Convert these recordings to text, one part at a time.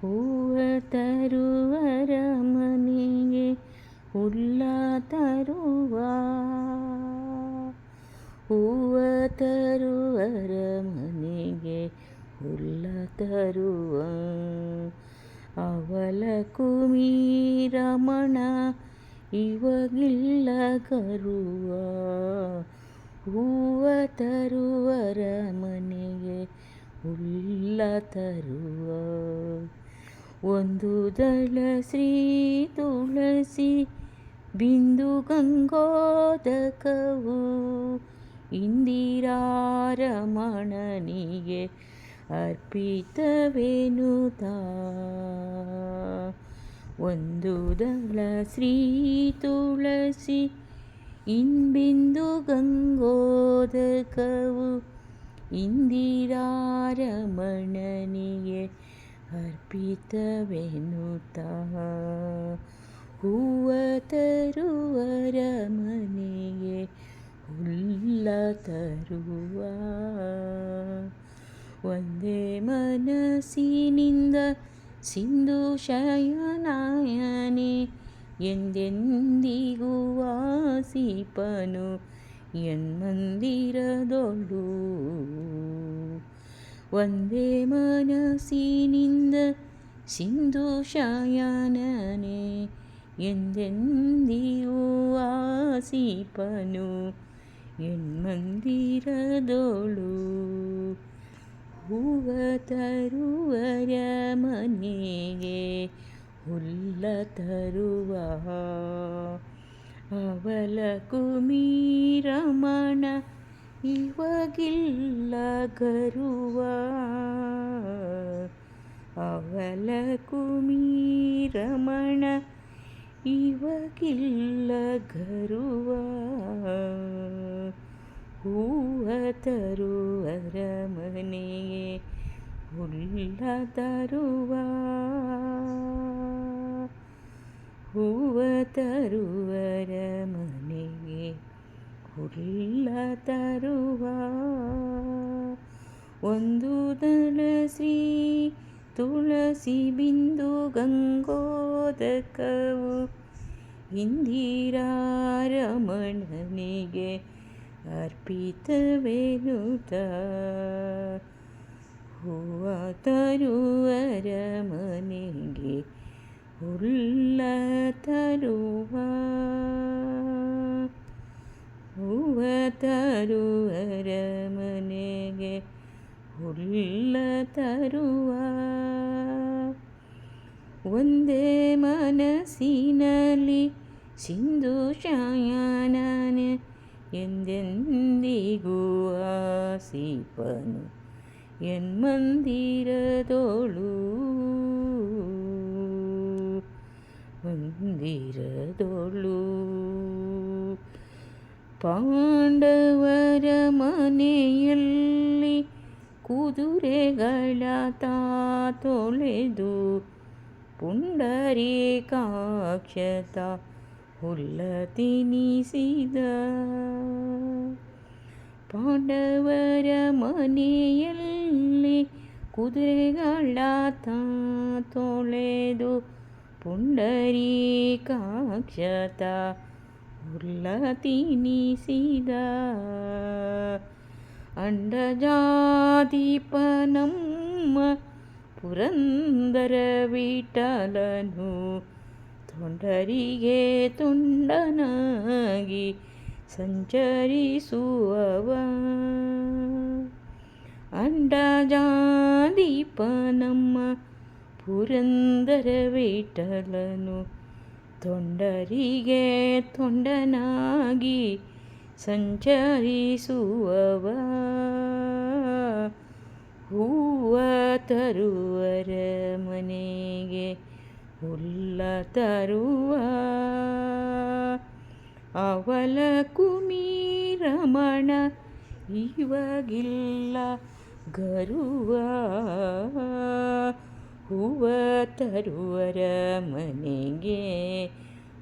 ಹೂವ ತರುವರ ಮನೆಗೆ ಹುಲ್ಲ ತರುವ, ಹೂವ ತರುವರ ಮನೆಗೆ ಹುಲ್ಲ ತರುವ, ಅವಲ ಕುಮಿ ರಮಣ ಇವಗಿಲ್ಲ ಕರುವ, ಹೂವ ತರುವರ ಮನೆಗೆ ಹುಲ್ಲ ತರುವ. ಒಂದು ದಳ ಶ್ರೀ ತುಳಸಿ ಬಿಂದು ಗಂಗೋದಕವು ಇಂದಿರಾರಮಣನಿಗೆ ಅರ್ಪಿತವೆನುತಾ. ಒಂದು ದಳ ಶ್ರೀ ತುಳಸಿ ಇಂಬಿಂದು ಗಂಗೋದಕವು ಇಂದಿರಾರಮಣನಿಗೆ ಅರ್ಪಿತವೆನುತಾ. ಹೂವ ತರುವರ ಮನೆಗೆ ಹುಲ್ಲ ತರುವ. ಒಂದೇ ಮನಸ್ಸಿನಿಂದ ಸಿಂಧು ಶಯನಾಯನೆ ಎಂದೆಂದಿಗೂ ವಾಸಿಪನು ಎನ್ಮಂದಿರದೊಳು. ಒಂದೇ ಮನಸ್ಸಿನಿಂದ ಸಿಂಧು ಶಯನನೆ ಎಂದೆಂದಿಗೂ ವಾಸಿಪನು ಎನ್ಮಂದಿರದೊಳು. ಹೂವ ತರುವರ ಮನೆಗೆ ಹುಲ್ಲ ತರುವ, ಅವಲ ಕುಮಿ ರಮಣ ಇವಗಿಲ್ಲ ಗರುವ, ಅವಲ ಕುಮಿ ರಮಣ ಇವಗಿಲ್ಲ ಗರುವ. ಹೂವ ತರುವರ ಮನೆಗೆ ಹುಲ್ಲ ತರುವ, ಹೂವ ತರುವರ ಮನೆಗೆ ಹುಲ್ಲ ತರುವ. ಒಂದು ದಳ ಶ್ರೀ ತುಳಸಿ ಬಿಂದು ಗಂಗೋದಕವು ಇಂದಿರಾರಮಣನಿಗೆ ಅರ್ಪಿತವೆನುತಾ. ಹೂವ ತರುವರ ಮನೆಗೆ ಹುಲ್ಲ ತರುವ, ಹೂವ ತರುವರ ಮನೆಗೆ ಹುಲ್ಲ ತರುವ. ಒಂದೇ ಮನಸ್ಸಿನಲ್ಲಿ ಸಿಂಧು ಶಯನನ ಎಂದೆಂದಿಗೂ ವಾಸಿಪನು ಎನ್ಮಂದಿರದೊಳು. ಮಂದಿರದೊಳು ಪಾಂಡವರ ಮನೆಯಲ್ಲಿ ಕುದುರೆಗಳ ತೊಳೆದು ಪುಂಡರೀಕಾಕ್ಷತ ಹುಲ್ಲ ತಿನಿಸಿದ. ಪಾಂಡವರ ಮನೆಯಲ್ಲಿ ಕುದುರೆಗಳ ತೊಳೆದು ಪುಂಡರೀಕಾಕ್ಷತ ಹುಲ್ಲ ತಿನಿಸಿದ. ಅಂಡಜಾದೀಪ ನಮ್ಮ ಪುರಂದರ ವಿಠಲನು ತೊಂಡರಿಗೆ ತೊಂಡನಾಗಿ ಸಂಚರಿಸುವವ. ಅಂಡಜಾದೀಪ ನಮ್ಮ ಪುರಂದರ ವಿಠಲನು ತೊಂಡರಿಗೆ ತೊಂಡನಾಗಿ ಸಂಚರಿಸುವವ. ಹೂವ ತರುವರ ಮನೆಗೆ ಹುಲ್ಲ ತರುವ, ಅವಲ ಕುಮಿ ರಮಣ ಇವಗಿಲ್ಲ ಗರುವ. ಹೂವ ತರುವರ ಮನೆಗೆ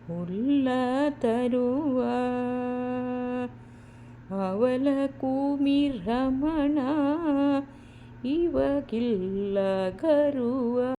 ಹುಲ್ಲ ತರುವ, ಅವಲ ಕುಮಿ ರಮಣ ಇವಗಿಲ್ಲ ಗರುವ.